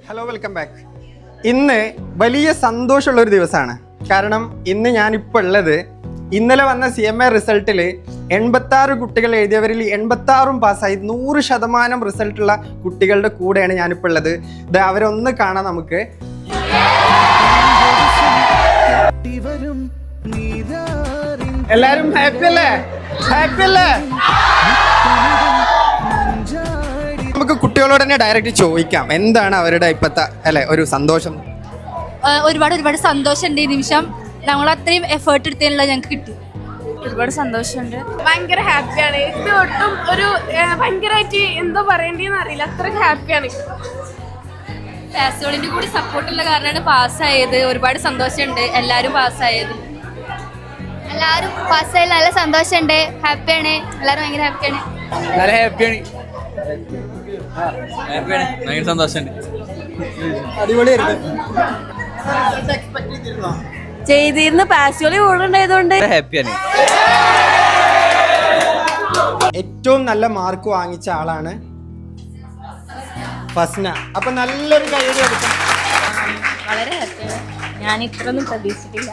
Hello, welcome back. ഇന്ന് വലിയ സന്തോഷമുള്ള ഒരു ദിവസമാണ്. കാരണം ഇന്ന് ഞാനിപ്പോൾ ഉള്ളത് ഇന്നലെ വന്ന CMA റിസൾട്ടിൽ 86 കുട്ടികൾ എഴുതിയവരിൽ 86 പാസ്സായി 100% റിസൾട്ടുള്ള കുട്ടികളുടെ കൂടെയാണ് ഞാനിപ്പോൾ ഉള്ളത്. ഇത് അവരൊന്ന് കാണാം നമുക്ക്. എല്ലാരും ഹാപ്പി അല്ലേ? ഹാപ്പി അല്ലേ? നമുക്ക് കുട്ടികളോട് തന്നെ ഡയറക്റ്റ് ചോദിക്കാം, എന്താണ് അവരുടെ ഇപ്പോഴത്തെ അല്ലെ ഒരു സന്തോഷം? ഒരുപാട് സന്തോഷമുണ്ട്. ഈ നിമിഷം ഞങ്ങൾ അത്രയും എഫേർട്ട് എടുത്തതിനുള്ള ഞങ്ങൾക്ക് കിട്ടി. ഒരുപാട് സന്തോഷമുണ്ട്. ഭയങ്കര ഹാപ്പിയാണ്. ഇത് ഒട്ടും ഒരു ഭയങ്കരമായിട്ട് എന്തോ പറയേണ്ടതെന്ന് അറിയില്ല, അത്ര ഹാപ്പിയാണ്. പാസോളിന്റെ കൂടി സപ്പോർട്ടുള്ള കാരണമാണ് പാസ്സായത്. ഒരുപാട് സന്തോഷമുണ്ട് എല്ലാവരും പാസ്സായത്. എല്ലാവരും പാസ്സായി നല്ല സന്തോഷമുണ്ട്. ഹാപ്പിയാണ്. എല്ലാവരും ഭയങ്കര ഹാപ്പിയാണ്. നല്ല ഹാപ്പിയാണ്. ഭയങ്കര സന്തോഷമുണ്ട്. ചെയ്തിരുന്ന പാസ്യോളി കൂടുണ്ടായതുകൊണ്ട് ഹാപ്പിയാണ്. ഏറ്റവും നല്ല മാർക്ക് വാങ്ങിച്ച ആളാണ് ഫസ്ന. അപ്പൊ നല്ലൊരു കൈയ്യടി കൊടുക്കാം. വളരെ ഹാപ്പിയാണ്. ഞാൻ ഇത്രയൊന്നും പ്രതീക്ഷിച്ചിട്ടില്ല.